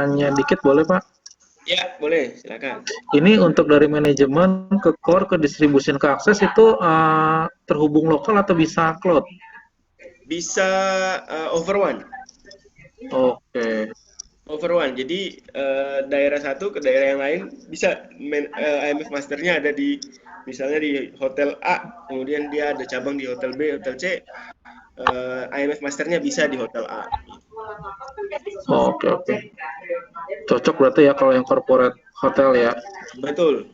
tanya dikit boleh Pak? Ya, boleh, silakan. Ini untuk dari manajemen ke core ke distribution ke akses itu terhubung lokal atau bisa cloud? Bisa over one. Oke. Over one. Jadi daerah satu ke daerah yang lain bisa IMF masternya ada di misalnya di hotel A, kemudian dia ada cabang di hotel B, hotel C. IMF masternya bisa di hotel A. Oke, oke. Cocok berarti ya kalau yang corporate hotel ya. Betul.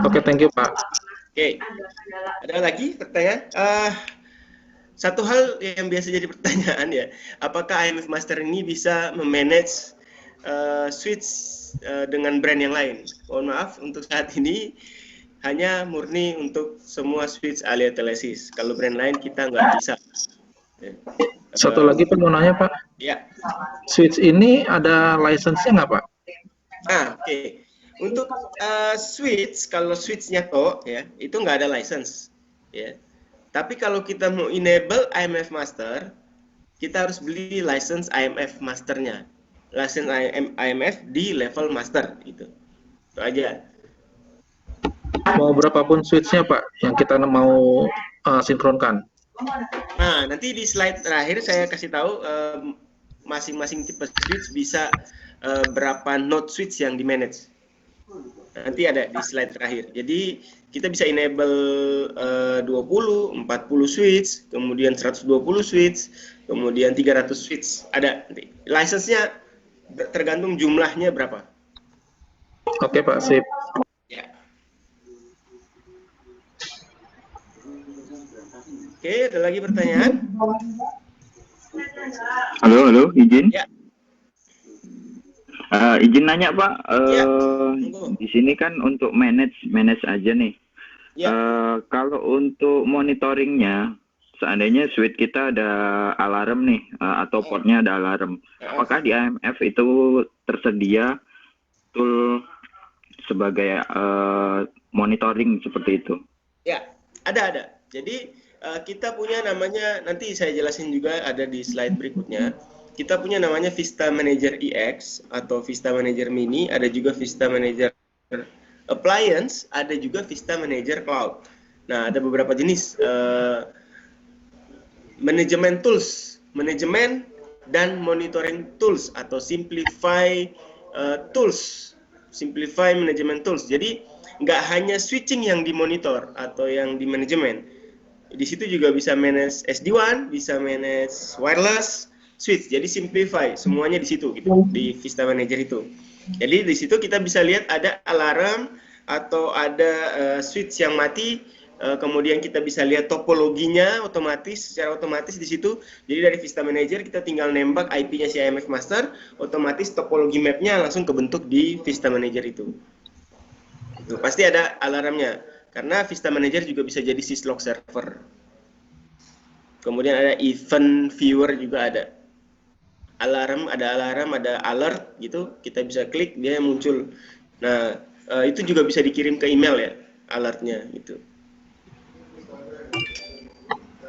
Oke, thank you Pak. Oke. Ada lagi pertanyaan? Satu hal yang biasa jadi pertanyaan ya, apakah IMF Master ini bisa memanage switch dengan brand yang lain? Mohon maaf, untuk saat ini hanya murni untuk semua switch Alia Telesis. Kalau brand lain kita nggak bisa. Satu lagi Pak mau nanya Pak. Ya. Switch ini ada license-nya nggak Pak? Oke. Untuk switch, kalau switch-nya toh ya, itu nggak ada license. Ya. Tapi kalau kita mau enable IMF Master, kita harus beli license IMF Masternya. License IMF di level Master gitu. Itu aja. Mau berapapun switch-nya Pak yang kita mau sinkronkan? Nah, nanti di slide terakhir saya kasih tahu masing-masing tipe switch bisa berapa node switch yang di manage. Nanti ada di slide terakhir. Jadi kita bisa enable 20, 40 switch, kemudian 120 switch, kemudian 300 switch. Ada nanti. License-nya tergantung jumlahnya berapa. Oke Pak, sip. Ya. Oke, ada lagi pertanyaan? Halo, izin. Ya. Izin nanya Pak, Ya. di sini kan untuk manage aja nih. Ya. Kalau untuk monitoringnya, seandainya switch kita ada alarm nih, atau portnya ada alarm, apakah di IMF itu tersedia tool sebagai monitoring seperti itu? Ya, ada. Jadi kita punya namanya, nanti saya jelasin juga ada di slide berikutnya. Kita punya namanya Vista Manager EX atau Vista Manager Mini, ada juga Vista Manager Appliance, ada juga Vista Manager Cloud. Nah, ada beberapa jenis manajemen tools, manajemen dan monitoring tools atau simplify tools, simplify management tools. Jadi nggak hanya switching yang dimonitor atau yang di manajemen. Di situ juga bisa manage SD-WAN, bisa manage wireless, switch. Jadi simplify semuanya di situ gitu, di Vista Manager itu. Jadi di situ kita bisa lihat ada alarm atau ada switch yang mati, kemudian kita bisa lihat topologinya secara otomatis di situ. Jadi dari Vista Manager kita tinggal nembak IP-nya si IMF Master, otomatis topologi map-nya langsung kebentuk di Vista Manager itu. Pasti ada alarmnya. Karena Vista Manager juga bisa jadi syslog server. Kemudian ada event viewer juga ada. Alarm, ada alert gitu. Kita bisa klik, dia muncul. Nah, itu juga bisa dikirim ke email ya, alertnya gitu.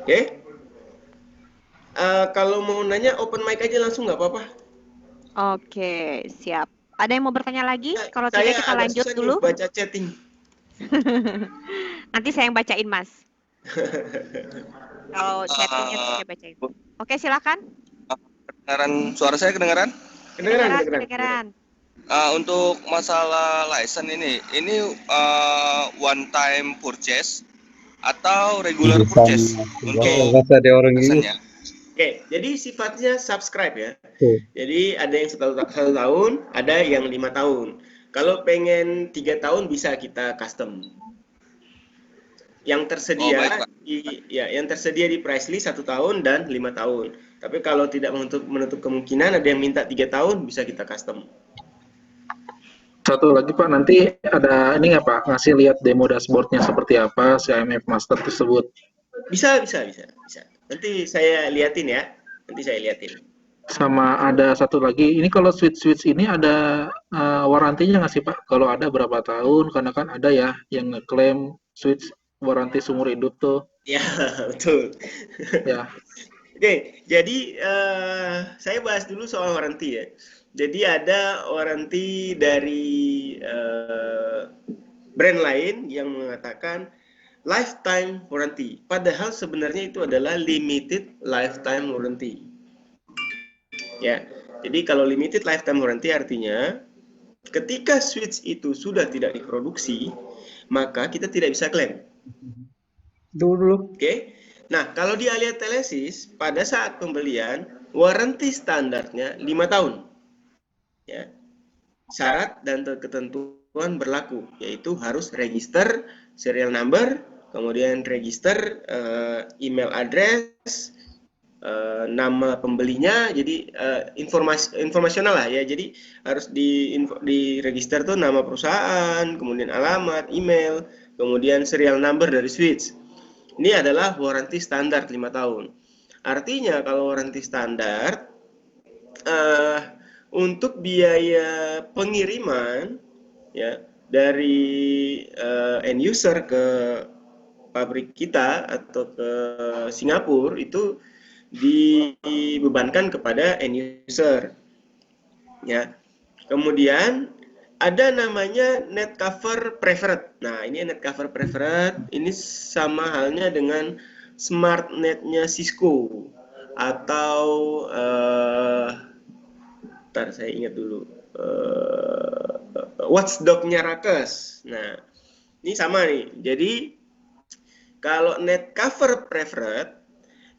Oke. Kalau mau nanya open mic aja langsung nggak apa-apa. Oke, siap. Ada yang mau bertanya lagi? Ya, Kalau tidak kita lanjut dulu. Saya baca chatting. Nanti saya yang bacain, Mas. Kalau chattingnya saya bacain. Oke, silakan. Suara saya kedengaran? Kedengaran. Untuk masalah license ini one time purchase atau regular purchase untuk license-nya? Oke, jadi sifatnya subscribe ya. Jadi ada yang 1 tahun, ada yang 5 tahun. Kalau pengen 3 tahun bisa kita custom. Yang tersedia di price list 1 tahun dan 5 tahun. Tapi kalau tidak menutup kemungkinan ada yang minta 3 tahun bisa kita custom. Satu lagi Pak, nanti ada ini nggak Pak, ngasih lihat demo dashboardnya seperti apa si IMF Master tersebut? Bisa. Nanti saya liatin ya. Sama ada satu lagi, ini kalau switch ini ada warantinya nggak sih Pak? Kalau ada berapa tahun? Karena kan ada ya yang ngeklaim switch waranti seumur hidup tuh. Ya, betul. Ya. Oke, jadi saya bahas dulu soal warranty ya. Jadi ada warranty dari brand lain yang mengatakan lifetime warranty. Padahal sebenarnya itu adalah limited lifetime warranty. Ya, jadi kalau limited lifetime warranty artinya ketika switch itu sudah tidak diproduksi, maka kita tidak bisa klaim. Dulu. Oke. Nah, kalau di Alia Telesis pada saat pembelian warranty standarnya 5 tahun. Ya. Syarat dan ketentuan berlaku, yaitu harus register serial number, kemudian register email address, nama pembelinya, jadi informasional lah ya. Jadi harus di register tuh nama perusahaan, kemudian alamat, email, kemudian serial number dari switch. Ini adalah warranty standar 5 tahun. Artinya kalau warranty standar untuk biaya pengiriman ya dari end user ke pabrik kita atau ke Singapura itu dibebankan kepada end user. Ya. Kemudian ada namanya net cover preferred. Nah, ini net cover preferred ini sama halnya dengan smart netnya Cisco atau ntar saya ingat dulu watchdog-nya Rakes. Nah, ini sama nih. Jadi kalau net cover preferred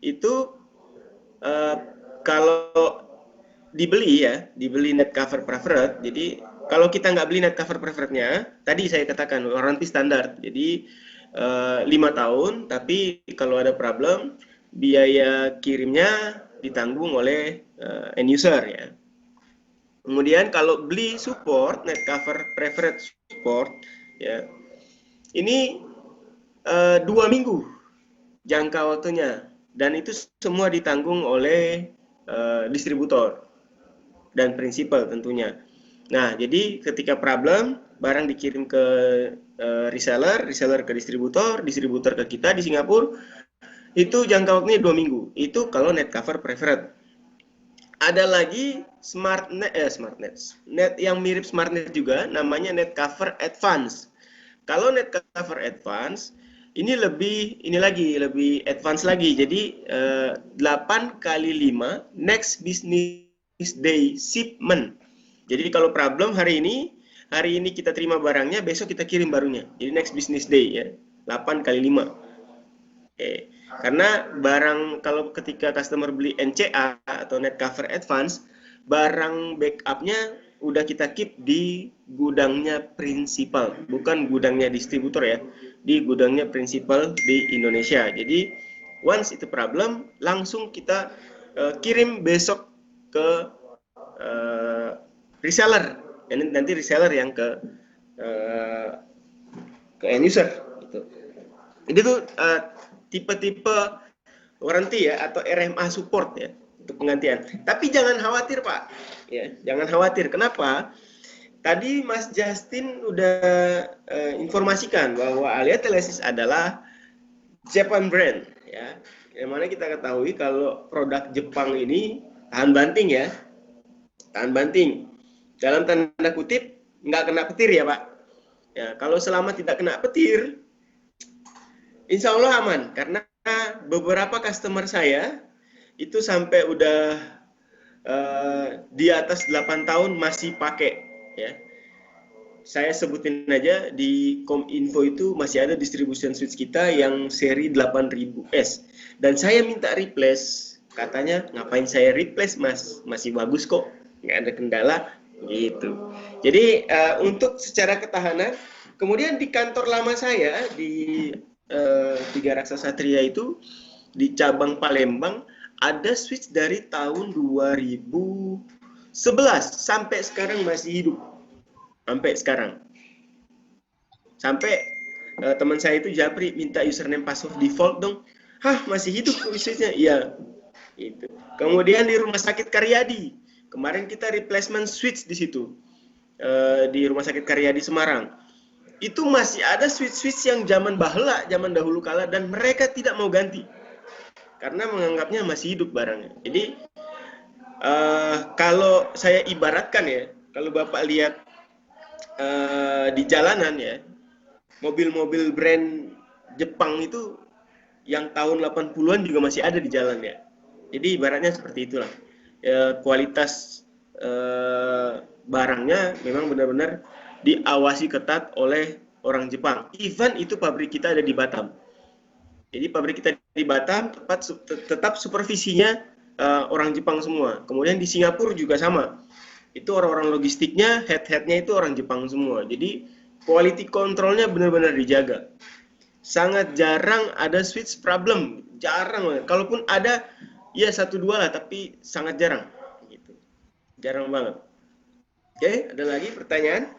itu kalau dibeli net cover preferred. Jadi kalau kita nggak beli net cover preferred-nya, tadi saya katakan warranty standar. Jadi 5 tahun, tapi kalau ada problem, biaya kirimnya ditanggung oleh end user ya. Kemudian kalau beli support, net cover preferred support, ya, ini 2 minggu jangka waktunya, dan itu semua ditanggung oleh distributor dan prinsipal tentunya. Nah, jadi ketika problem, barang dikirim ke reseller ke distributor ke kita di Singapura, itu jangka waktunya 2 minggu. Itu kalau net cover preferred. Ada lagi smart net yang mirip smart net juga, namanya net cover advance. Kalau net cover advance, ini lebih advance lagi. Jadi 8 kali 5 next business day shipment. Jadi kalau problem hari ini kita terima barangnya, besok kita kirim barunya. Jadi next business day ya, 8 kali 5. Oke. Karena barang kalau ketika customer beli NCA atau net cover advance, barang backupnya udah kita keep di gudangnya prinsipal, bukan gudangnya distributor ya, di gudangnya prinsipal di Indonesia. Jadi once itu problem, langsung kita kirim besok ke reseller, dan nanti reseller yang ke end user gitu. Ini tuh tipe-tipe warranty ya, atau RMA support ya untuk penggantian. Tapi jangan khawatir Pak, ya jangan khawatir. Kenapa? Tadi Mas Justin udah informasikan bahwa Alia Telesis adalah Japan brand ya. Yang mana kita ketahui kalau produk Jepang ini tahan banting ya, tahan banting. Dalam tanda kutip nggak kena petir ya Pak. Ya, kalau selama tidak kena petir, insya Allah aman. Karena beberapa customer saya itu sampai udah di atas 8 tahun masih pakai. Ya. Saya sebutin aja di Kominfo itu masih ada distribution switch kita yang seri 8000S. Dan saya minta replace. Katanya ngapain saya replace Mas? Masih bagus kok, nggak ada kendala. Gitu. Jadi untuk secara ketahanan, kemudian di kantor lama saya di Tiga Raksa Satria itu di cabang Palembang ada switch dari tahun 2011 sampai sekarang masih hidup, sampai sekarang. Sampai teman saya itu Japri minta username password default dong. Hah, masih hidup switchnya? Iya. Itu. Kemudian di Rumah Sakit Karyadi. Kemarin kita replacement switch di situ, di Rumah Sakit Karyadi Semarang. Itu masih ada switch-switch yang zaman bahla, zaman dahulu kala, dan mereka tidak mau ganti. karena menganggapnya masih hidup barangnya. Jadi kalau saya ibaratkan ya, kalau Bapak lihat di jalanan ya, mobil-mobil brand Jepang itu yang tahun 80-an juga masih ada di jalan ya. Jadi ibaratnya seperti itulah. Kualitas barangnya memang benar-benar diawasi ketat oleh orang Jepang. Even itu pabrik kita ada di Batam. Jadi pabrik kita di Batam tetap supervisinya orang Jepang semua. Kemudian di Singapura juga sama. Itu orang-orang logistiknya, head-headnya itu orang Jepang semua. Jadi quality controlnya benar-benar dijaga. Sangat jarang ada switch problem, jarang banget. Kalaupun ada, ya 1-2 lah, tapi sangat jarang. Gitu. Jarang banget. Oke, ada lagi pertanyaan?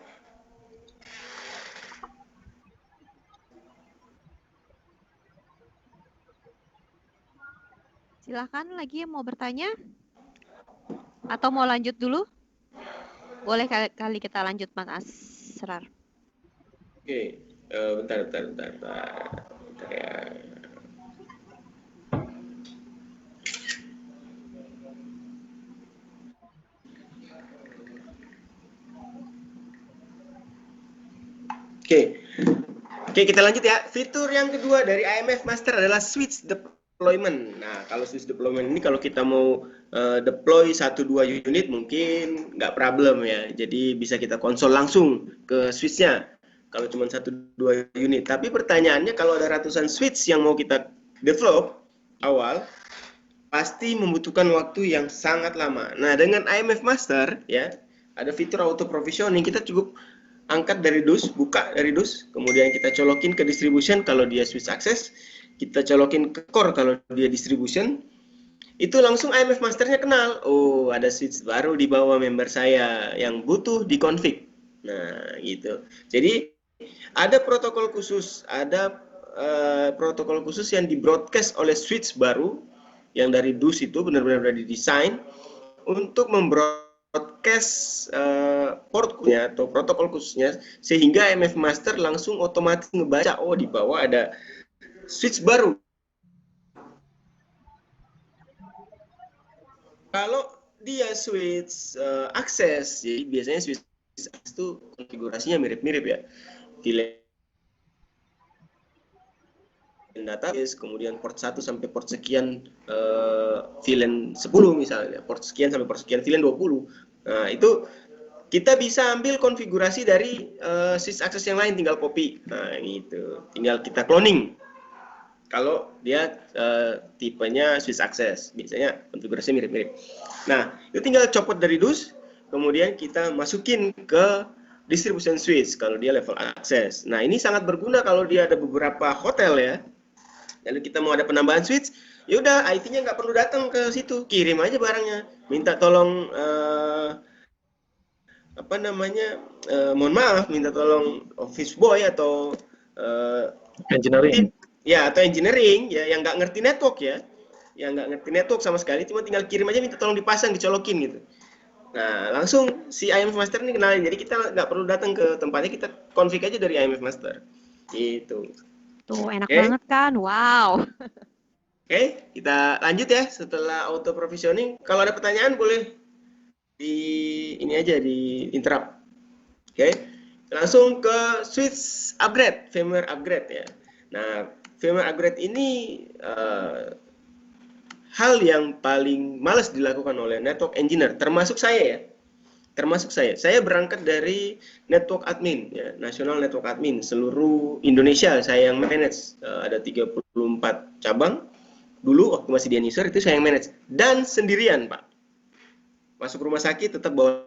Silahkan lagi yang mau bertanya? Atau mau lanjut dulu? Boleh kali kita lanjut, Mas Asrar. Oke, bentar ya. Oke, kita lanjut ya. Fitur yang kedua dari IMF Master adalah switch deployment. Nah, kalau switch deployment ini kalau kita mau deploy 1-2 unit mungkin nggak problem ya. Jadi bisa kita konsol langsung ke switch-nya. Kalau cuma 1-2 unit. Tapi pertanyaannya kalau ada ratusan switch yang mau kita develop awal, pasti membutuhkan waktu yang sangat lama. Nah, dengan IMF Master ya, ada fitur auto provisioning. Kita cukup angkat dari dus, buka dari dus, kemudian kita colokin ke distribution kalau dia switch access, kita colokin ke core kalau dia distribution, itu langsung IMF Masternya kenal. Oh, ada switch baru di bawah member saya yang butuh dikonfig. Nah, gitu. Jadi ada protokol khusus, protokol khusus yang di broadcast oleh switch baru yang dari dus itu benar-benar didesain untuk broadcast portnya atau protokol khususnya sehingga IMF Master langsung otomatis ngebaca, oh di bawah ada switch baru. Kalau dia switch akses, jadi biasanya switch akses itu konfigurasinya mirip-mirip ya. Database, kemudian port 1 sampai port sekian VLAN 10 misalnya, port sekian sampai port sekian VLAN 20. Nah, itu kita bisa ambil konfigurasi dari switch access yang lain, tinggal copy. Nah, gitu. Tinggal kita cloning. Kalau dia tipenya switch access, biasanya konfigurasinya mirip-mirip. Nah, itu tinggal copot dari dus, kemudian kita masukin ke distribution switch kalau dia level access. Nah, ini sangat berguna kalau dia ada beberapa hotel ya. Lalu kita mau ada penambahan switch, ya udah IT-nya nggak perlu datang ke situ, kirim aja barangnya. Minta tolong mohon maaf, minta tolong office boy atau Engineering. ya atau engineering ya yang nggak ngerti network ya, yang nggak ngerti network sama sekali, cuma tinggal kirim aja, minta tolong dipasang, dicolokin gitu. Nah, langsung si IMF Master ini kenalin, jadi kita nggak perlu datang ke tempatnya, kita config aja dari IMF Master. Gitu. Tuh, enak banget kan? Wow. Oke, kita lanjut ya setelah auto provisioning. Kalau ada pertanyaan boleh ini aja di interrupt. Oke, langsung ke switch upgrade, firmware upgrade ya. Nah, firmware upgrade ini hal yang paling malas dilakukan oleh network engineer, termasuk saya ya. Termasuk saya. Saya berangkat dari network admin, ya, national network admin seluruh Indonesia. Saya yang manage, ada 34 cabang. Dulu waktu masih di user itu saya yang manage dan sendirian, Pak. Masuk rumah sakit tetap bawa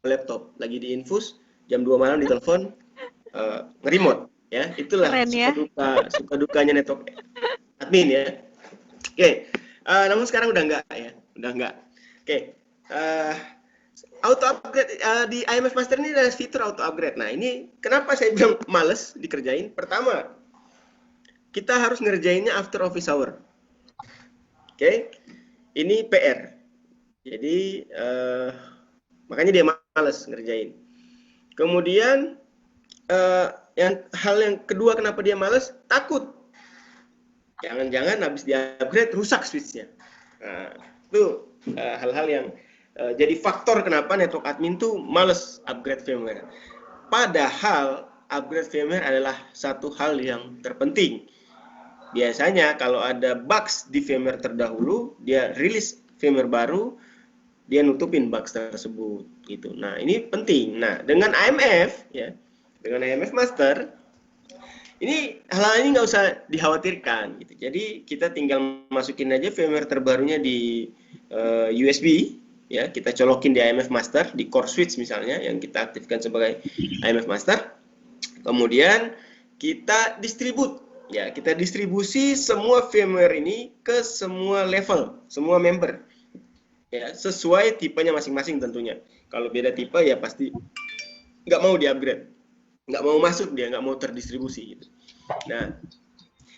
laptop, lagi di infus, jam 2 malam ditelepon, nge-remote, ya. Itulah suka dukanya network admin ya. Oke. Namun sekarang udah enggak ya, udah enggak. Oke. Auto upgrade di IMF Master ini ada fitur auto upgrade. Nah, ini kenapa saya bilang males dikerjain? Pertama, kita harus ngerjainnya after office hour. Oke. Ini PR. Jadi makanya dia males ngerjain. Kemudian hal yang kedua kenapa dia males? Takut. Jangan-jangan habis di-upgrade rusak switch-nya. Nah, itu hal-hal yang jadi faktor kenapa network admin tuh males upgrade firmware. Padahal upgrade firmware adalah satu hal yang terpenting. Biasanya kalau ada bugs di firmware terdahulu, dia rilis firmware baru, dia nutupin bugs tersebut gitu. Nah, ini penting. Nah, dengan AMF ya, dengan AMF Master ini hal-hal ini nggak usah dikhawatirkan gitu. Jadi kita tinggal masukin aja firmware terbarunya di USB ya, kita colokin di AMF Master di core switch misalnya yang kita aktifkan sebagai AMF Master. Kemudian kita kita distribusi semua firmware ini ke semua level, semua member. Ya, sesuai tipenya masing-masing tentunya. Kalau beda tipe ya pasti nggak mau di-upgrade. Nggak mau masuk dia, nggak mau terdistribusi gitu. Nah,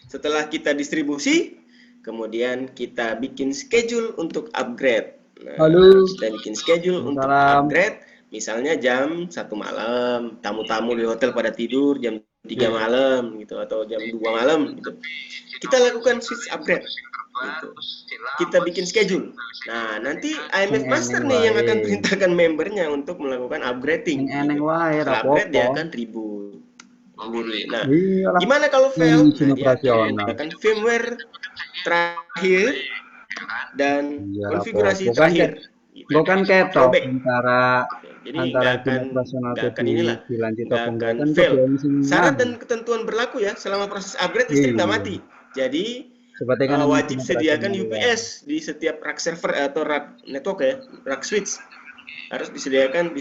setelah kita distribusi, kemudian kita bikin schedule untuk upgrade. Nah, Halo. kita bikin schedule untuk upgrade, misalnya jam 1 malam, tamu-tamu di hotel pada tidur jam 3 malam gitu, atau jam 2 malam gitu. Kita lakukan switch upgrade gitu. Kita bikin schedule. Nah, nanti AMF Master nih yang akan perintahkan membernya untuk melakukan upgrading. Setelah upgrade dia akan reboot sendiri. Nah, gimana kalau fail? Nah, dia akan menggunakan firmware terakhir dan konfigurasi terakhir. Bukan ketok antara jadi nggak akan fail. Syarat dan ketentuan berlaku ya selama proses upgrade listrik nggak mati. Jadi wajib sediakan UPS di setiap rack server atau rack network ya, rack switch harus disediakan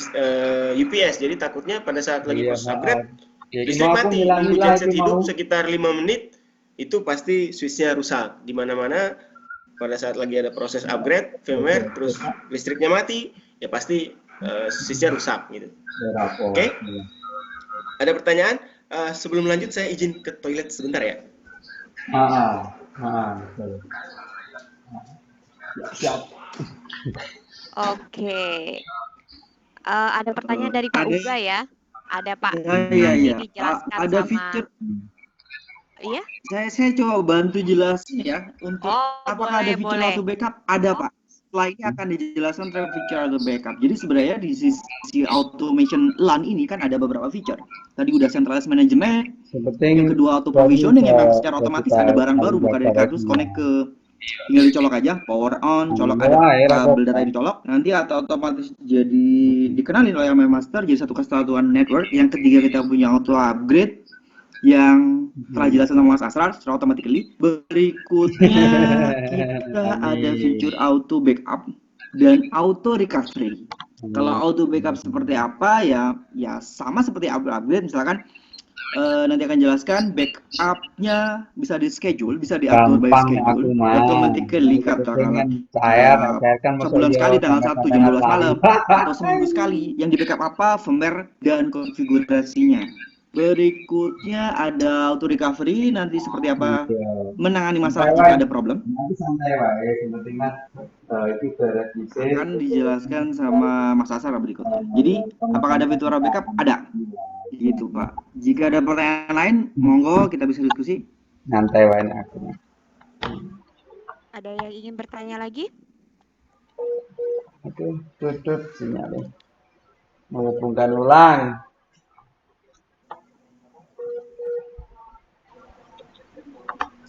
UPS. Jadi takutnya pada saat lagi proses upgrade listrik mati, nunggu genset hidup sekitar 5 menit itu pasti switchnya rusak. Di mana-mana pada saat lagi ada proses upgrade firmware terus listriknya mati ya pasti switchnya rusak gitu. Oke? Ada pertanyaan? Sebelum lanjut saya izin ke toilet sebentar ya. Siap. Oke. Ada pertanyaan dari Pak Uga ya. Ada Pak. Iya. Dijelaskan Ada sama... feature. Iya? Saya coba bantu jelasin ya untuk apakah ada feature auto backup? Ada Pak. Setelah ini akan dijelaskan tentang feature auto backup. Jadi sebenarnya di sisi automation LAN ini kan ada beberapa feature. Tadi udah centralized management, yang kedua auto provisioning yang secara otomatis ada barang baru buka dari kardus connect ke tinggal dicolok aja, power on, colok ada kabel data dicolok, nanti atau otomatis jadi dikenalin oleh AMF Master jadi satu kesatuan network. Yang ketiga kita punya auto upgrade yang telah jelaskan sama Mas Asrar secara automatically. Berikutnya kita ada fitur auto backup dan auto recovery. Kalau auto backup seperti apa ya sama seperti upgrade misalkan nanti akan jelaskan backupnya bisa di schedule, bisa diatur by schedule, automatically sebulan sekali tanggal 1 jam 12 malam atau seminggu sekali. Yang di backup apa, firmware dan konfigurasinya. Berikutnya ada auto recovery, nanti seperti apa menangani masalah jika ada problem. Nanti santai wae, penting itu beres akan dijelaskan sama Mas Asar berikutnya. Jadi apakah ada fitur backup? Ada. Gitu Pak. Jika ada pertanyaan lain, monggo kita bisa diskusi. Santai wae aku. Ada yang ingin bertanya lagi? Oke, tutup sinyalnya. Menghubungkan ulang.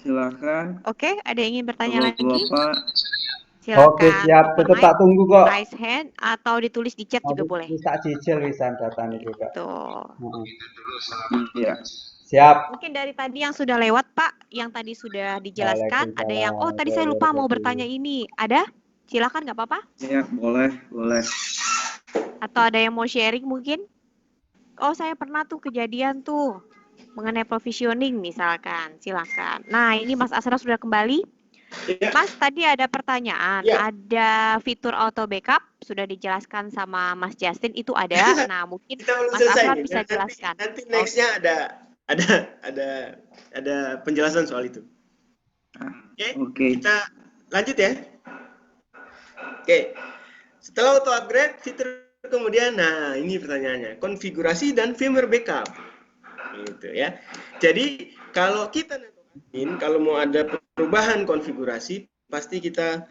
Silakan. Oke, ada yang ingin bertanya lagi? Bapak. Silakan. Oke, siap. Tetap tak tunggu kok. Raise hand atau ditulis di chat juga boleh. Bisa cicil wisan datanya juga. Tuh. Iya. Siap. Mungkin dari tadi yang sudah lewat, Pak, yang tadi sudah dijelaskan, ada yang tadi saya lupa mau bertanya ini. Ada? Silakan, nggak apa-apa? Ya, boleh. Atau ada yang mau sharing mungkin? Oh, saya pernah tuh kejadian tuh mengenai provisioning misalkan. Silakan. Nah, ini Mas Asra sudah kembali. Ya. Mas, tadi ada pertanyaan. Ya. Ada fitur auto backup sudah dijelaskan sama Mas Justin, itu ada. Nah, mungkin Kita belum Mas selesai Asra nih. bisa jelaskan. Nanti nextnya ada penjelasan soal itu. Oke. Kita lanjut ya. Oke. Setelah auto upgrade fitur kemudian, nah ini pertanyaannya, konfigurasi dan firmware backup. Gitu ya. Jadi kalau kita kalau mau ada perubahan konfigurasi pasti kita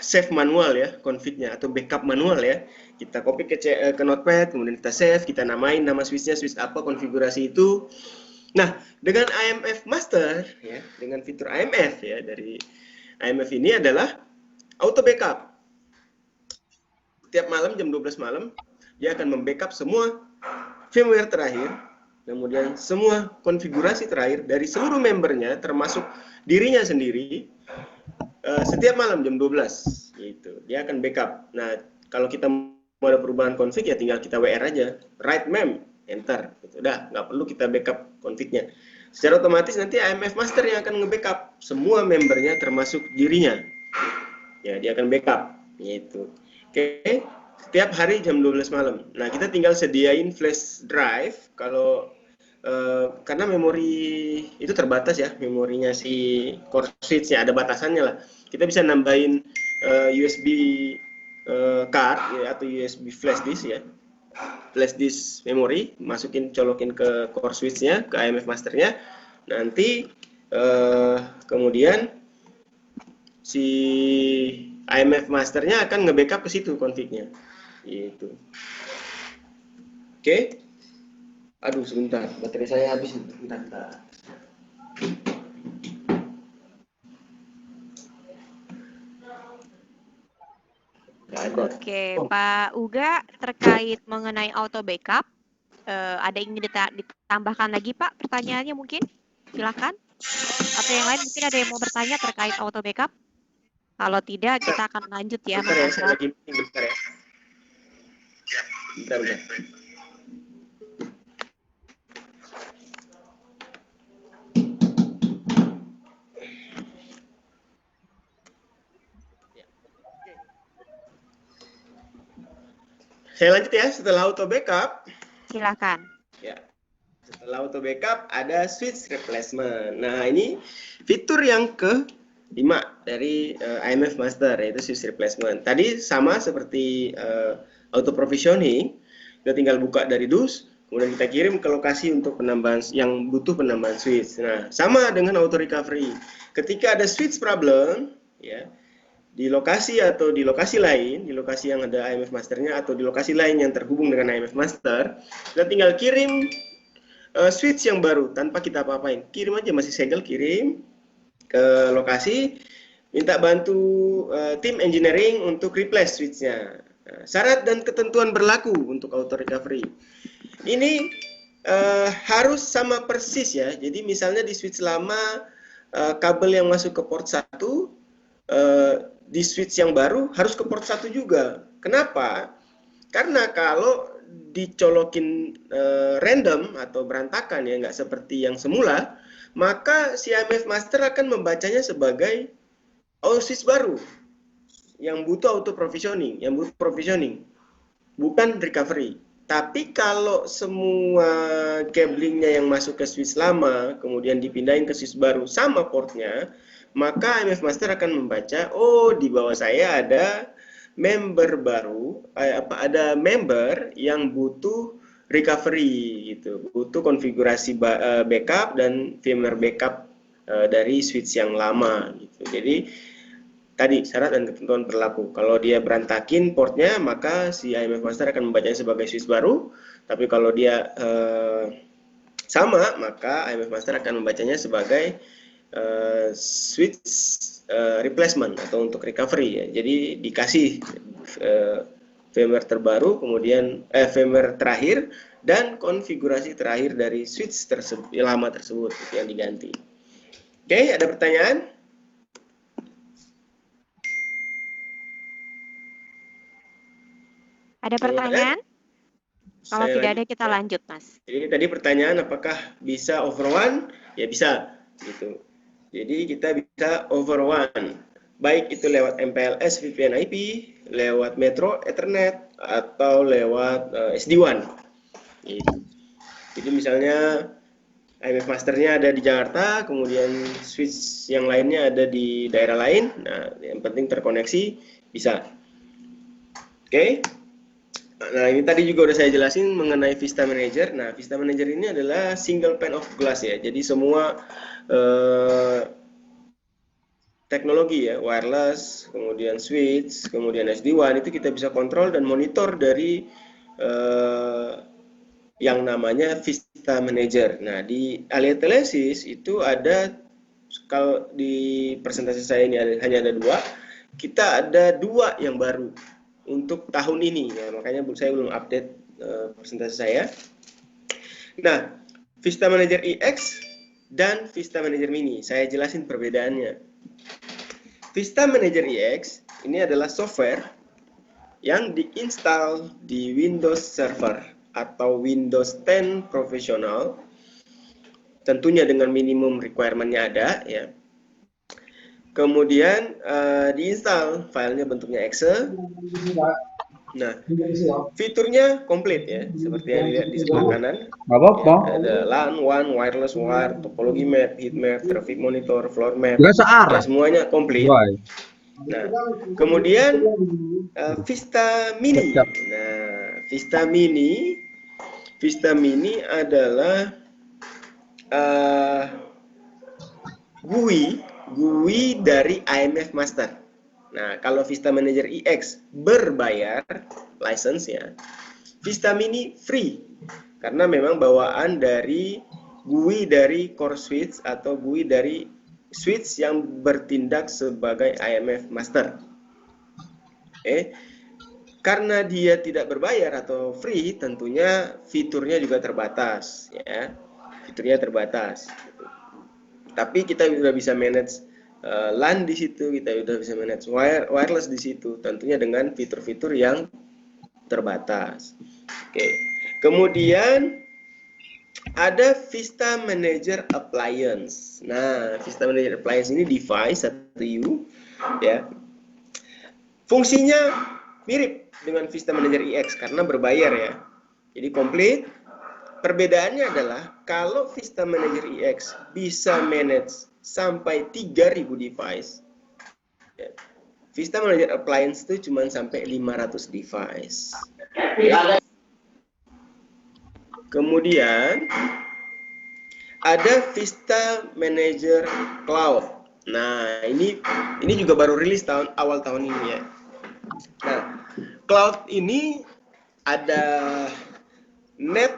save manual ya config-nya atau backup manual ya. Kita copy ke notepad, kemudian kita save, kita namain nama switch-nya, switch apa, konfigurasi itu. Nah, dengan IMF Master ya, dengan fitur IMF ya, dari IMF ini adalah auto backup. Setiap malam jam 12 malam dia akan membackup semua firmware terakhir, kemudian semua konfigurasi terakhir dari seluruh membernya termasuk dirinya sendiri. Setiap malam jam 12 gitu. Dia akan backup. Nah, kalau kita mau ada perubahan config ya tinggal kita WR aja, write mem, enter gitu. Udah, nggak perlu kita backup config-nya. Secara otomatis nanti IMF Master yang akan nge-backup semua membernya termasuk dirinya. Ya, dia akan backup gitu. Oke, setiap hari jam 12 malam. Nah, kita tinggal sediain flash drive kalau karena memori itu terbatas ya, memorinya si core switch-nya ada batasannya lah. Kita bisa nambahin USB card ya, atau USB flash disk ya. Flash disk memori, colokin ke core switch-nya, ke IMF masternya. Nanti kemudian si IMF masternya akan nge-backup ke situ config-nya. Gitu. Oke. Aduh, sebentar, baterai saya habis. Bentar. Oke, Pak Uga, terkait mengenai auto backup, ada ingin ditambahkan lagi Pak pertanyaannya mungkin? Silakan. Atau yang lain mungkin ada yang mau bertanya terkait auto backup? Kalau tidak, kita akan lanjut ya, bentar Mas ya, Asraf. saya lagi bentar ya. Bentar. Saya lanjut ya, setelah auto backup. Silakan. Ya, setelah auto backup ada switch replacement. Nah, ini fitur yang ke-5 dari IMF Master, yaitu switch replacement. Tadi sama seperti auto provisioning, kita tinggal buka dari DUS, kemudian kita kirim ke lokasi untuk penambahan yang butuh penambahan switch. Nah, sama dengan auto recovery. Ketika ada switch problem, ya, di lokasi atau di lokasi lain, di lokasi yang ada IMF Masternya atau di lokasi lain yang terhubung dengan IMF Master, kita tinggal kirim switch yang baru tanpa kita apa-apain. Kirim aja, masih segel, kirim ke lokasi, minta bantu tim engineering untuk replace switch-nya. Nah, syarat dan ketentuan berlaku untuk auto recovery. Ini harus sama persis ya. Jadi misalnya di switch lama kabel yang masuk ke port 1 di switch yang baru harus ke port 1 juga. Kenapa? Karena kalau dicolokin random atau berantakan ya, nggak seperti yang semula, maka si IMF Master akan membacanya sebagai switch baru yang butuh auto provisioning, bukan recovery. Tapi kalau semua cablingnya yang masuk ke switch lama kemudian dipindahin ke switch baru sama portnya, maka IMF Master akan membaca, oh di bawah saya ada member baru, ada member yang butuh recovery gitu, butuh konfigurasi backup dan firmware backup dari switch yang lama gitu. Jadi tadi syarat dan ketentuan berlaku. Kalau dia berantakin portnya, maka si IMF Master akan membacanya sebagai switch baru. Tapi kalau dia sama, maka IMF Master akan membacanya sebagai switch replacement atau untuk recovery ya. Jadi dikasih firmware terbaru, kemudian firmware terakhir dan konfigurasi terakhir dari switch lama tersebut yang diganti. Oke, ada pertanyaan? Ada pertanyaan? Kalau tidak ada, kita lanjut, Mas. Jadi tadi pertanyaan apakah bisa over one? Ya bisa, gitu. Jadi kita bisa over one, baik itu lewat MPLS VPN IP, lewat Metro Ethernet, atau lewat SD-WAN. Jadi misalnya IMF Masternya ada di Jakarta, kemudian switch yang lainnya ada di daerah lain. Nah, yang penting terkoneksi bisa. Oke. Nah, ini tadi juga udah saya jelasin mengenai Vista Manager. Nah, Vista Manager ini adalah single pane of glass ya. Jadi semua teknologi ya, wireless, kemudian switch, kemudian SD-WAN itu kita bisa kontrol dan monitor dari yang namanya Vista Manager. Nah, di Alia Telesis itu ada, kalau di presentasi saya ini hanya ada 2, kita ada 2 yang baru untuk tahun ini ya, makanya saya belum update presentasi saya. Nah, Vista Manager EX dan Vista Manager Mini, saya jelasin perbedaannya. Vista Manager EX ini adalah software yang diinstal di Windows Server atau Windows 10 Professional, tentunya dengan minimum requirement-nya ada ya. Kemudian diinstal, filenya bentuknya exe. Nah, fiturnya komplit ya, seperti yang dilihat di sebelah kanan. Ya, ada LAN, WAN, wireless, wire, topologi map, heat map, traffic monitor, floor map, ya, semuanya komplit. Nah, kemudian Vista Mini. Nah, Vista Mini adalah GUI dari IMF Master. Nah, kalau Vista Manager EX berbayar license ya, Vista Mini free karena memang bawaan dari GUI dari core switch atau GUI dari switch yang bertindak sebagai IMF Master. Karena dia tidak berbayar atau free, tentunya fiturnya juga terbatas ya. Fiturnya terbatas. Tapi kita sudah bisa manage LAN di situ, kita sudah bisa manage wireless di situ, tentunya dengan fitur-fitur yang terbatas. Oke. Kemudian ada Vista Manager Appliance. Nah, Vista Manager Appliance ini device atau U ya. Fungsinya mirip dengan Vista Manager EX karena berbayar ya. Jadi komplit. Perbedaannya adalah kalau Vista Manager EX bisa manage sampai 3000 device, ya, Vista Manager Appliance itu cuma sampai 500 device. Kemudian ada Vista Manager Cloud. Nah, ini juga baru rilis awal tahun ini ya. Nah, cloud ini ada net.imf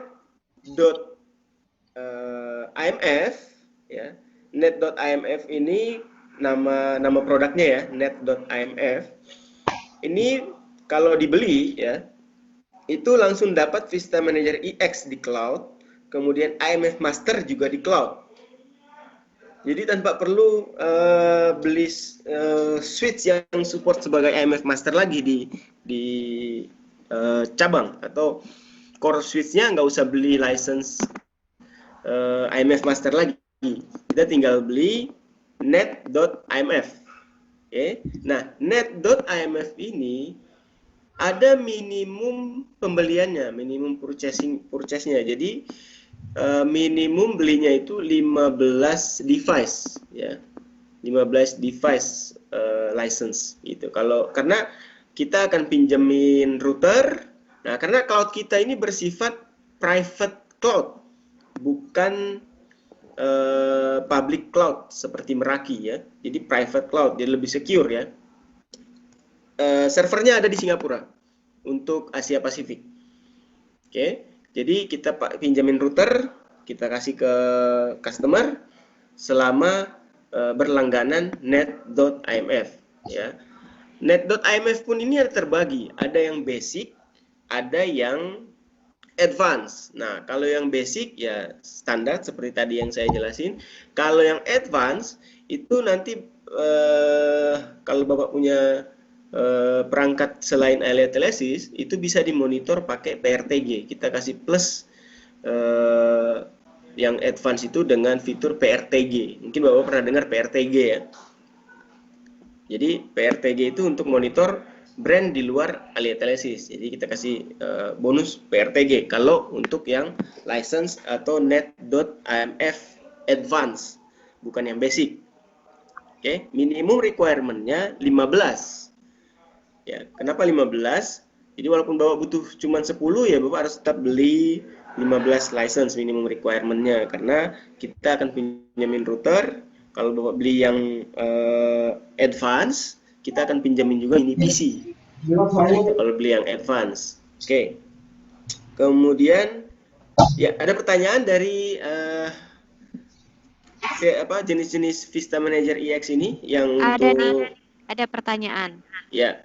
ya. Net.imf ini nama produknya ya, net.imf. Ini kalau dibeli ya, itu langsung dapat Vista Manager EX di cloud, kemudian IMF Master juga di cloud. Jadi tanpa perlu beli switch yang support sebagai IMF Master lagi di cabang, atau core switch-nya nggak usah beli license IMF Master lagi. Kita tinggal beli net.imf. Oke. Nah, net.imf ini ada minimum pembeliannya, minimum purchase-nya. Jadi minimum belinya itu 15 device ya. 15 device license gitu. Karena kita akan pinjemin router. Nah, karena cloud kita ini bersifat private cloud, bukan public cloud seperti Meraki ya. Jadi private cloud, jadi lebih secure ya. Servernya ada di Singapura untuk Asia Pasifik. Oke, jadi kita pinjamin router, kita kasih ke customer selama berlangganan net.imf ya. Net.imf pun ini ada terbagi, ada yang basic, ada yang advance. Nah, kalau yang basic ya standar seperti tadi yang saya jelasin. Kalau yang advance itu nanti kalau Bapak punya perangkat selain Alia Telesis itu bisa dimonitor pakai PRTG. Kita kasih plus yang advance itu dengan fitur PRTG. Mungkin Bapak pernah dengar PRTG ya. Jadi PRTG itu untuk monitor brand di luar Alia Telesis. Jadi kita kasih bonus PRTG kalau untuk yang license atau net.imf advance, bukan yang basic. Oke, minimum requirement-nya 15. Ya, kenapa 15? Jadi walaupun Bapak butuh cuma 10 ya Bapak harus tetap beli 15 license minimum requirement-nya, karena kita akan pinjamin router. Kalau Bapak beli yang advance, kita akan pinjamin juga mini PC. Kalau beli yang advance. Oke. Kemudian ya ada pertanyaan dari jenis-jenis Vista Manager EX ini yang Ada untuk nih, ada pertanyaan ya.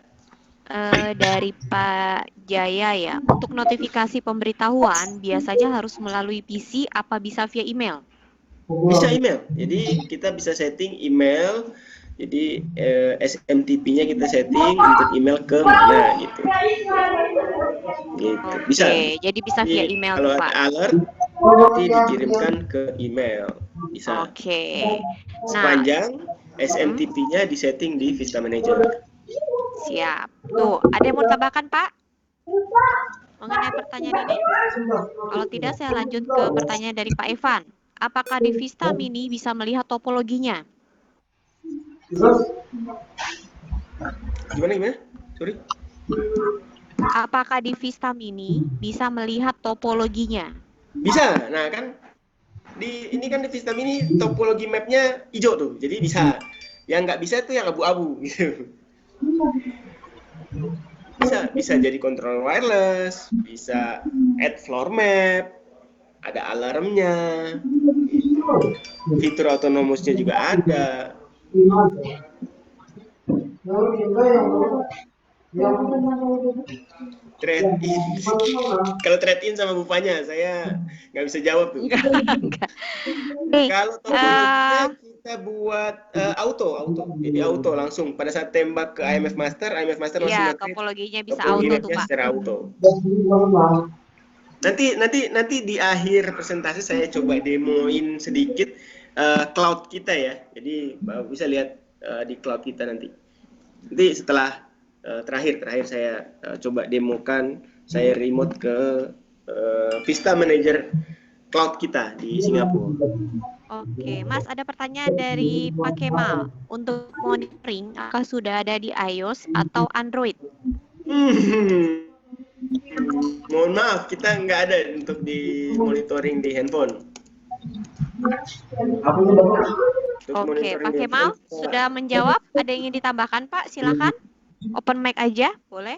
dari Pak Jaya ya. Untuk notifikasi pemberitahuan biasanya harus melalui PC apa bisa via email? Bisa email. Jadi kita bisa setting email. Jadi SMTP-nya kita setting untuk email ke mana gitu. Gitu. Bisa. Oke, jadi bisa via Jadi, email kalau tuh, ada Pak. alert nanti dikirimkan ke email. Bisa. Oke. Nah, Sepanjang SMTP-nya disetting di Vista Manager. siap. Tuh, ada yang mau tambahkan, Pak? Mengenai pertanyaan ini? Kalau tidak, saya lanjut ke pertanyaan dari Pak Evan. Apakah di Vista Mini bisa melihat topologinya? Gimana? Sorry. Apakah di Vista Mini bisa melihat topologinya? Bisa. Nah, kan ini kan di Vista Mini topologi mapnya hijau tuh. Jadi bisa. Yang nggak bisa itu yang abu-abu gitu. Bisa jadi control wireless, bisa add floor map, ada alarmnya, fitur autonomousnya juga ada. Trade in. Kalau trade in sama bupanya saya nggak bisa jawab tuh. Enggak. Nih, Kalau topologinya kita buat auto. Jadi auto langsung pada saat tembak ke IMF Master langsung ya, nge-create topologinya bisa topologi auto tuh, mapnya Pak. secara auto. Nanti di akhir presentasi saya coba demoin sedikit cloud kita ya. Jadi Bapak bisa lihat di cloud kita nanti. Nanti setelah terakhir saya coba demokan, saya remote ke Vista Manager cloud kita di Singapura. Oke, Mas, ada pertanyaan dari Pak Kemal. Untuk monitoring, apakah sudah ada di iOS atau Android? Mohon maaf, kita nggak ada untuk di monitoring di handphone. Oke, Pak Kemal sudah menjawab. Ada yang ingin ditambahkan, Pak? Silakan. Open mic aja, boleh?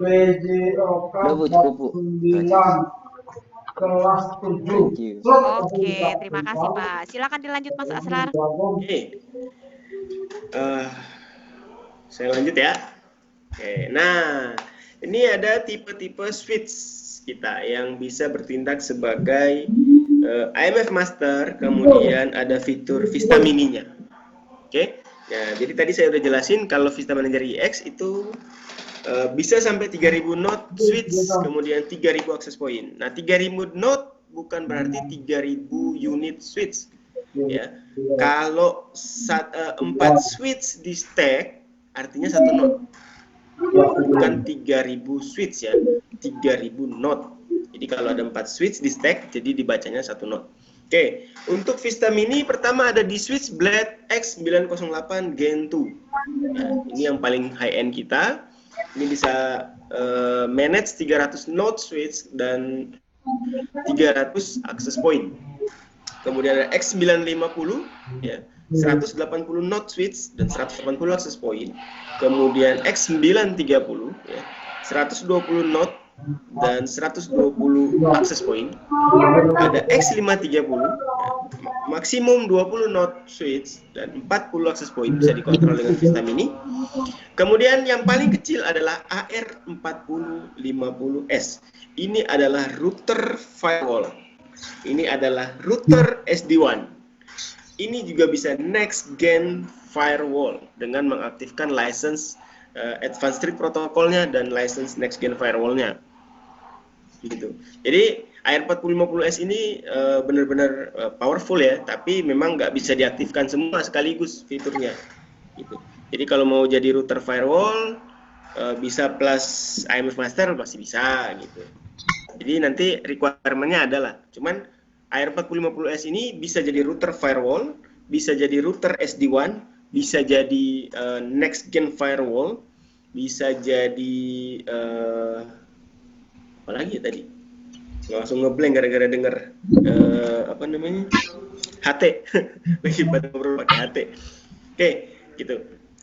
Udah Bu, cukup Bu. Thank you. Oke, terima kasih, Pak. Silakan dilanjut, Mas Asrar. Oke. Saya lanjut ya. Oke, nah ini ada tipe-tipe switch kita yang bisa bertindak sebagai IMF Master, kemudian ada fitur Vista Mini-nya. Oke, ya, jadi tadi saya udah jelasin kalau Vista Manager EX itu bisa sampai 3000 node switch, kemudian 3000 access point. Nah, 3000 node bukan berarti 3000 unit switch. Ya, kalau 4 switch di stack artinya 1 node. Bukan 3000 switch ya, 3000 node. Jadi kalau ada 4 switch di stack, jadi dibacanya 1 node. Oke, untuk Vista Mini pertama ada di switch Blade X908 Gen 2. Ya, ini yang paling high end kita. Ini bisa manage 300 node switch dan 300 access point. Kemudian ada X950 ya, 180 node switch dan 180 access point. Kemudian X930 ya, 120 node dan 120 access point. Ada X530 ya, maksimum 20 node switch dan 40 access point, bisa dikontrol dengan Vista Mini. Kemudian yang paling kecil adalah AR4050S. Ini adalah router firewall. Ini adalah router SD-WAN. Ini juga bisa next gen firewall dengan mengaktifkan license Advanced Street Protocolnya dan license next gen firewallnya. Gitu. Jadi AR4050S ini benar-benar powerful ya, tapi memang nggak bisa diaktifkan semua sekaligus fiturnya. Gitu. Jadi kalau mau jadi router firewall bisa plus IMF Master masih bisa gitu. Jadi nanti requirement-nya adalah, cuman AR4050S ini bisa jadi router firewall, bisa jadi router SD-WAN, bisa jadi next gen firewall, bisa jadi apa lagi ya tadi? Langsung ngeblank gara-gara denger apa namanya? HT. Lagi pada ngobrol pakai HT. Oke, gitu.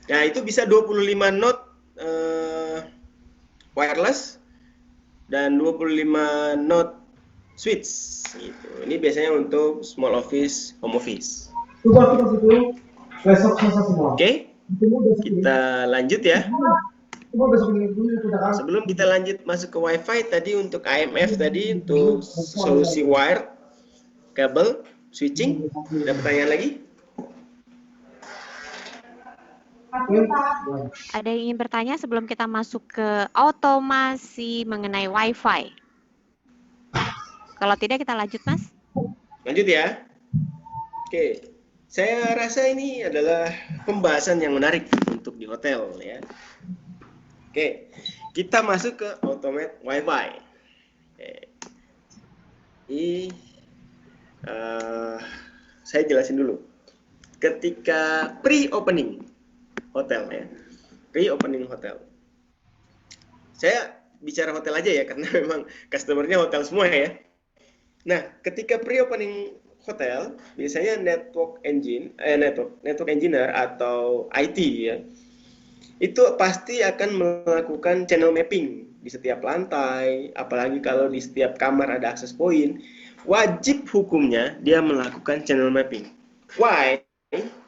Nah, itu bisa 25 node wireless dan 25 node switch gitu. Ini biasanya untuk small office, home office. Oke, kita lanjut ya. Sebelum kita lanjut masuk ke WiFi tadi, untuk AMF tadi untuk solusi wire, kabel, switching, ada pertanyaan lagi? Ada yang ingin bertanya sebelum kita masuk ke otomasi mengenai WiFi? Kalau tidak kita lanjut, Mas. Lanjut ya. Oke, saya rasa ini adalah pembahasan yang menarik untuk di hotel ya. Oke, kita masuk ke automate WiFi. Oke. Ini saya jelasin dulu. Ketika pre-opening hotel ya, pre-opening hotel. Saya bicara hotel aja ya, karena memang customer-nya hotel semua ya. Nah, ketika pre-opening hotel, biasanya network engineer atau IT ya, itu pasti akan melakukan channel mapping di setiap lantai, apalagi kalau di setiap kamar ada access point, wajib hukumnya dia melakukan channel mapping. Why?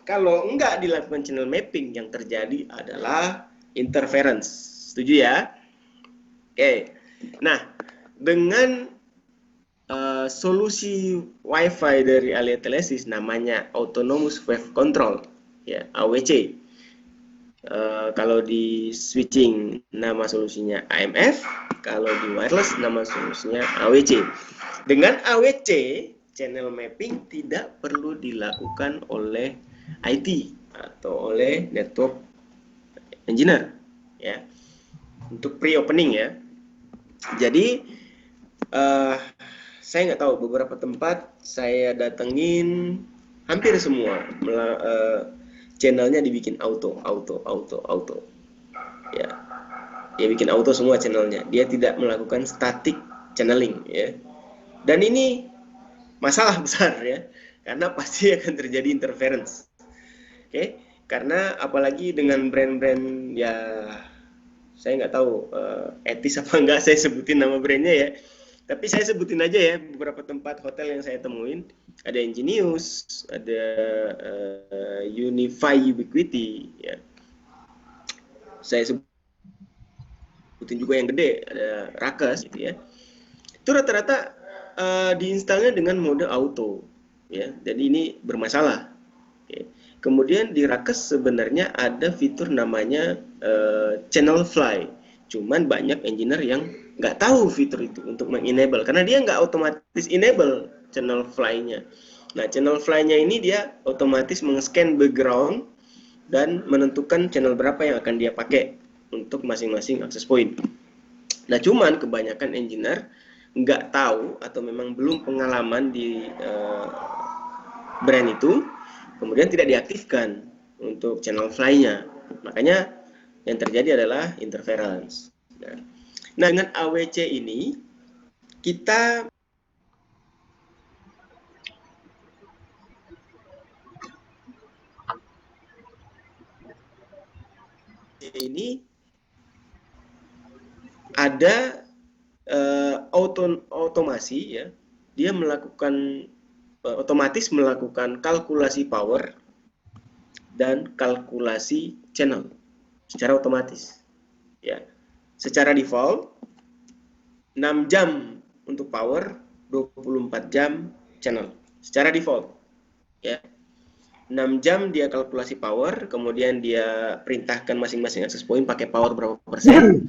Kalau enggak dilakukan channel mapping, yang terjadi adalah interference. Setuju ya? Oke. Nah, dengan solusi WiFi dari Alia Telesis namanya Autonomous Wave Control, ya AWC. Kalau di switching nama solusinya AMF, kalau di wireless nama solusinya AWC. Dengan AWC, channel mapping tidak perlu dilakukan oleh IT atau oleh network engineer ya, untuk pre-opening ya. Jadi saya nggak tahu, beberapa tempat saya datengin hampir semua channelnya dibikin auto ya, dia bikin auto semua channelnya, dia tidak melakukan static channeling ya. Dan ini masalah besar ya, karena pasti akan terjadi interference. Oke, karena apalagi dengan brand-brand ya, saya nggak tahu etis apa enggak saya sebutin nama brandnya ya, tapi saya sebutin aja ya beberapa tempat hotel yang saya temuin. Ada Ingenius, ada Unify Ubiquity ya, saya sebutin juga yang gede, ada Rakas gitu ya. Itu rata-rata diinstalnya dengan mode auto ya, jadi ini bermasalah. Oke. Kemudian di Rakas sebenarnya ada fitur namanya channel fly, cuman banyak engineer yang nggak tahu fitur itu untuk mengenable, karena dia nggak otomatis enable channel fly-nya. Nah, channel fly-nya ini dia otomatis meng-scan background dan menentukan channel berapa yang akan dia pakai untuk masing-masing access point. Nah, cuman kebanyakan engineer nggak tahu atau memang belum pengalaman di brand itu, kemudian tidak diaktifkan untuk channel fly-nya. Makanya yang terjadi adalah interference. Nah, dengan AWC ini kita ini ada otomasi ya, dia melakukan otomatis melakukan kalkulasi power dan kalkulasi channel secara otomatis ya. Secara default 6 jam untuk power, 24 jam channel secara default ya. 6 jam dia kalkulasi power, kemudian dia perintahkan masing-masing access point pakai power berapa persen.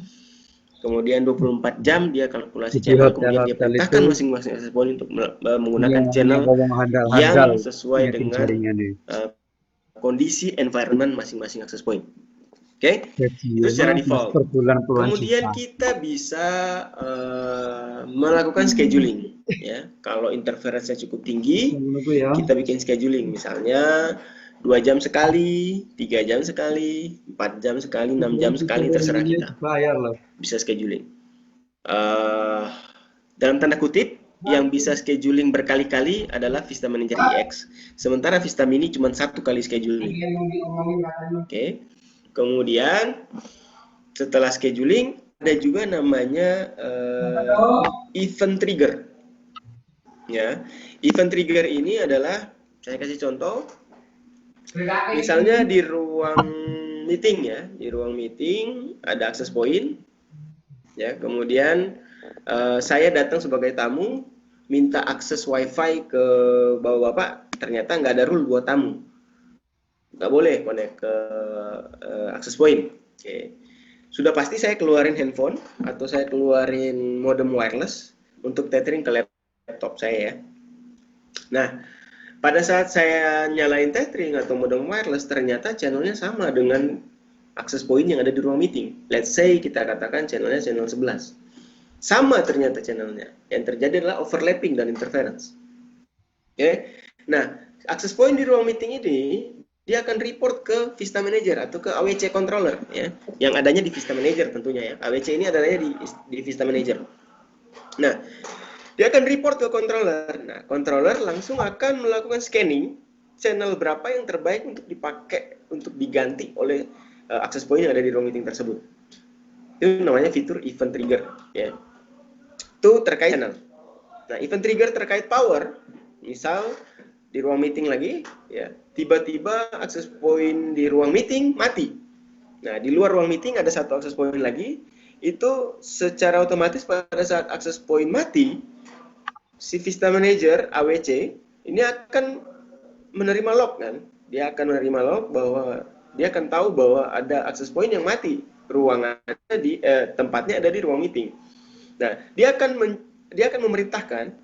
Kemudian 24 jam dia kalkulasi channel, kemudian dia perintahkan masing-masing access point untuk menggunakan channel yang sesuai dengan kondisi environment masing-masing access point. Oke, itu secara default. Kemudian kita bisa melakukan scheduling ya. Kalau interference-nya cukup tinggi, kita bikin scheduling. Misalnya 2 jam sekali, 3 jam sekali, 4 jam sekali, 6 jam sekali, terserah kita. Bayar loh. Bisa scheduling. Dalam tanda kutip, yang bisa scheduling berkali-kali adalah Vista Manager EX. Sementara Vista Mini cuma 1 kali scheduling. Oke. Kemudian setelah scheduling ada juga namanya event trigger. Ya, event trigger ini adalah, saya kasih contoh. Misalnya di ruang meeting ya, di ruang meeting ada access point. Ya, kemudian saya datang sebagai tamu, minta akses WiFi ke bapak-bapak, ternyata nggak ada rule buat tamu, nggak boleh connect ke access point. Oke. Sudah pasti saya keluarin handphone atau saya keluarin modem wireless untuk tethering ke laptop saya ya. Nah, pada saat saya nyalain tethering atau modem wireless, ternyata channelnya sama dengan access point yang ada di ruang meeting. Let's say kita katakan channelnya channel 11. Sama ternyata channelnya. Yang terjadi adalah overlapping dan interference. Oke. Nah, access point di ruang meeting ini dia akan report ke Vista Manager atau ke AWC controller ya, yang adanya di Vista Manager tentunya ya. AWC ini adanya di Vista Manager. Nah, dia akan report ke controller. Nah, controller langsung akan melakukan scanning channel berapa yang terbaik untuk dipakai untuk diganti oleh access point yang ada di ruang meeting tersebut. Itu namanya fitur event trigger ya. Itu terkait channel. Nah, event trigger terkait power, misal di ruang meeting lagi ya, tiba-tiba access point di ruang meeting mati. Nah, di luar ruang meeting ada satu access point lagi, itu secara otomatis pada saat access point mati, si Vista Manager AWC ini akan menerima log kan. Dia akan menerima log bahwa dia akan tahu bahwa ada access point yang mati, ruangannya di tempatnya ada di ruang meeting. Nah, dia akan memerintahkan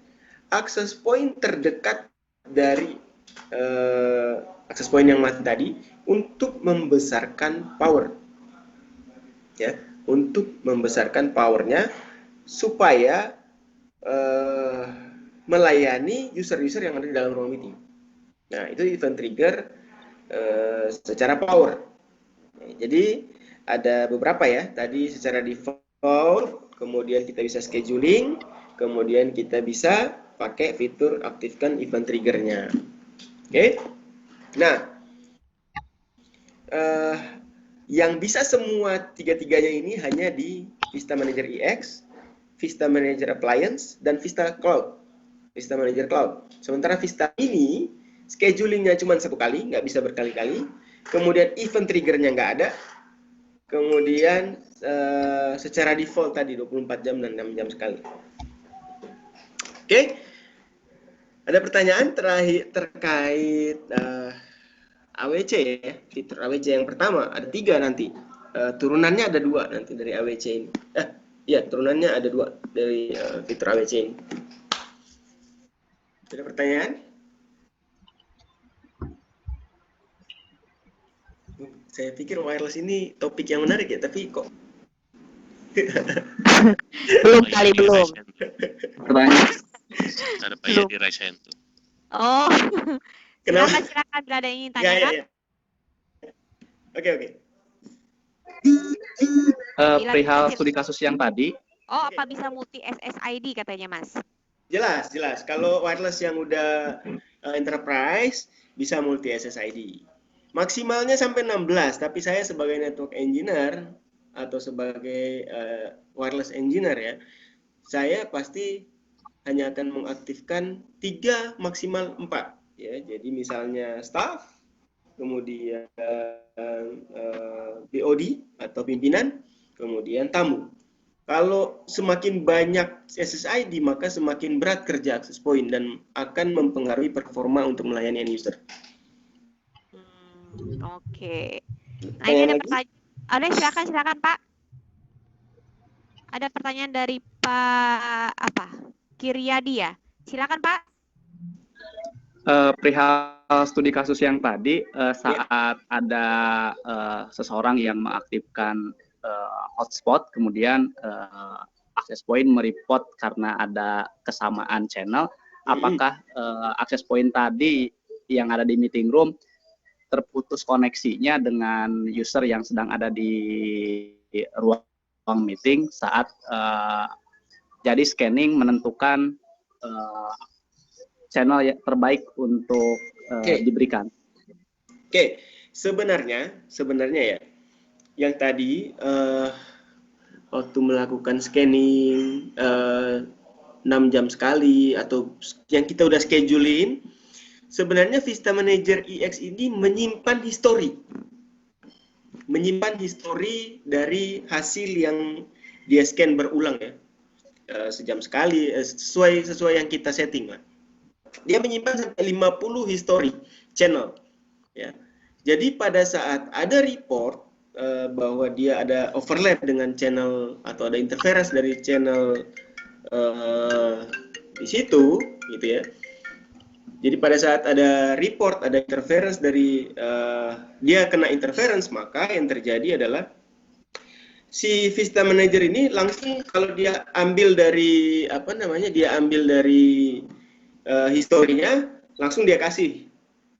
access point terdekat dari access point yang mati tadi untuk membesarkan power. Ya, untuk membesarkan powernya supaya melayani user-user yang ada di dalam ruang meeting. Nah, itu event trigger secara power. Jadi ada beberapa ya. Tadi secara default, kemudian kita bisa scheduling, kemudian kita bisa pakai fitur aktifkan event triggernya. Oke. Nah, yang bisa semua tiga-tiganya ini hanya di Vista Manager EX, Vista Manager Appliance, dan Vista Cloud. Vista Manager Cloud. Sementara Vista ini schedulingnya cuma 1 kali, nggak bisa berkali-kali. Kemudian event triggernya nggak ada. Kemudian secara default tadi 24 jam dan 6 jam sekali. Oke. Ada pertanyaan terakhir terkait AWC ya. Fitur AWC yang pertama ada 3 nanti. Turunannya ada 2 nanti dari AWC ini. Iya, turunannya ada 2 dari fitur AWC ini. Ada pertanyaan? Saya pikir wireless ini topik yang menarik ya, tapi kok Belum kali, belum. Pertanyaan. Ada Pak Yadi Raisen tuh. Oh, Kenapa? silakan bila ada yang ingin Ya, tanyakan. ya. Oke. Perihal studi kasus yang tadi. Oh, apa bisa multi SSID katanya, Mas? Jelas. Kalau wireless yang udah enterprise bisa multi SSID. Maksimalnya sampai 16, tapi saya sebagai network engineer atau sebagai wireless engineer ya, saya pasti hanya akan mengaktifkan 3 maksimal 4 ya. Jadi misalnya staff, kemudian BOD atau pimpinan, kemudian tamu. Kalau semakin banyak SSID maka semakin berat kerja access point dan akan mempengaruhi performa untuk melayani end user. Oke. Nah, ini ada pertanyaan. Ada, silakan Pak. Ada pertanyaan dari Pak Kiryadi ya. Silakan Pak. Perihal studi kasus yang tadi, saat ada seseorang yang mengaktifkan hotspot, kemudian access point mereport karena ada kesamaan channel, apakah access point tadi yang ada di meeting room terputus koneksinya dengan user yang sedang ada di ruang meeting saat jadi scanning menentukan channel yang terbaik untuk diberikan. Oke, sebenarnya ya, yang tadi waktu melakukan scanning 6 jam sekali atau yang kita udah schedulein, sebenarnya Vista Manager EX ini menyimpan histori dari hasil yang dia scan berulang ya, sejam sekali, sesuai yang kita setting lah. Dia menyimpan sampai 50 histori channel ya. Jadi pada saat ada report bahwa dia ada overlap dengan channel atau ada interference dari channel di situ gitu ya. Jadi pada saat ada report, ada interference dari dia kena interference, maka yang terjadi adalah si Vista Manager ini langsung kalau dia ambil dari historinya, langsung dia kasih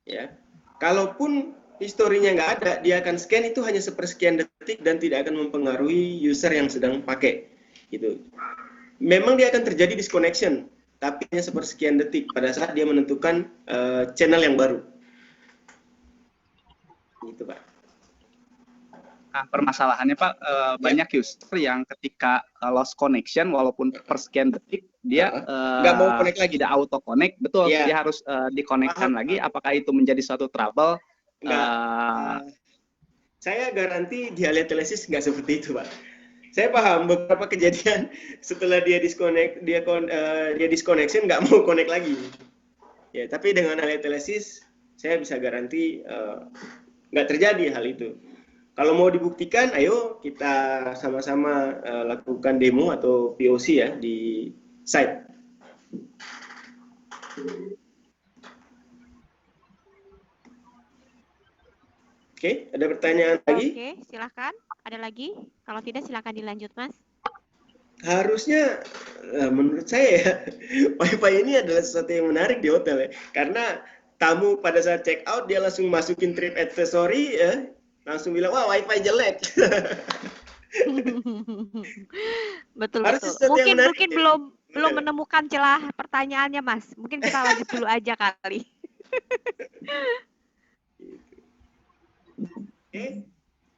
ya. Kalaupun historinya nggak ada, dia akan scan itu hanya sepersekian detik dan tidak akan mempengaruhi user yang sedang pakai gitu. Memang dia akan terjadi disconnection, tapi hanya sepersekian detik pada saat dia menentukan channel yang baru. Gitu, Pak. Nah, permasalahannya Pak, banyak user yang ketika lost connection walaupun per sekian detik dia nggak mau connect lagi, tidak auto connect, betul, yeah. dia harus dikonekkan lagi. Apakah itu menjadi suatu trouble? Saya garansi di Aletelesis nggak seperti itu, Pak. Saya paham beberapa kejadian setelah dia disconnection nggak mau connect lagi. Ya, tapi dengan Aletelesis saya bisa garansi nggak terjadi hal itu. Kalau mau dibuktikan, ayo kita sama-sama lakukan demo atau POC ya di site. Oke, ada pertanyaan lagi? Oke, silakan. Ada lagi? Kalau tidak, silakan dilanjut, Mas. Harusnya, menurut saya ya, Wi-Fi ini adalah sesuatu yang menarik di hotel ya. Karena tamu pada saat check out, dia langsung masukin trip advisory ya. Langsung bilang, wah Wi-Fi jelek. Betul. Mungkin belum menemukan celah pertanyaannya, Mas. Mungkin kita lanjut dulu aja kali.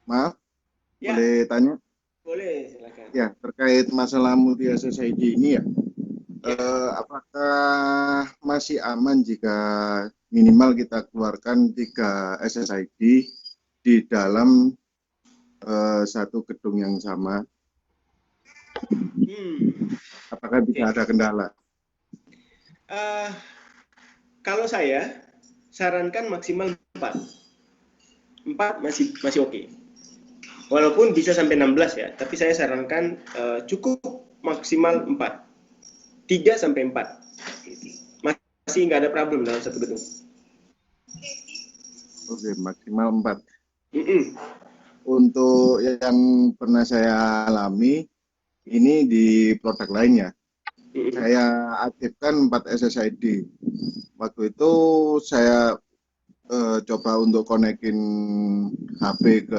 Maaf, ya. Boleh tanya? Boleh, silakan. Ya, terkait masalah multi SSID ini ya, apakah masih aman jika minimal kita keluarkan 3 SSID di dalam satu gedung yang sama? Apakah bisa ada kendala? Kalau saya sarankan maksimal 4. 4 masih oke. Walaupun bisa sampai 16 ya, tapi saya sarankan cukup maksimal 4. 3 sampai 4. Masih nggak ada problem dalam satu gedung. Oke, maksimal 4. Untuk yang pernah saya alami, ini di produk lainnya. Saya aktifkan 4 SSID. Waktu itu saya coba untuk konekin HP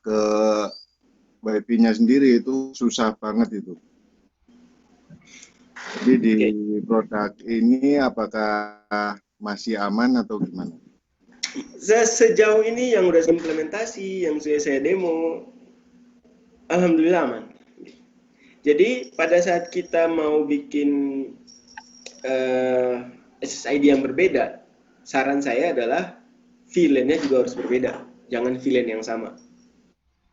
ke Wi-Fi-nya sendiri, itu susah banget itu. Jadi di produk ini apakah masih aman atau gimana? Sejauh ini yang udah implementasi, yang sudah saya demo, alhamdulillah aman. Jadi pada saat kita mau bikin SSID yang berbeda, saran saya adalah VLAN-nya juga harus berbeda, jangan VLAN yang sama.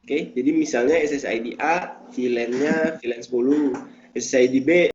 Oke, jadi misalnya SSID A, VLAN-nya VLAN 10, SSID B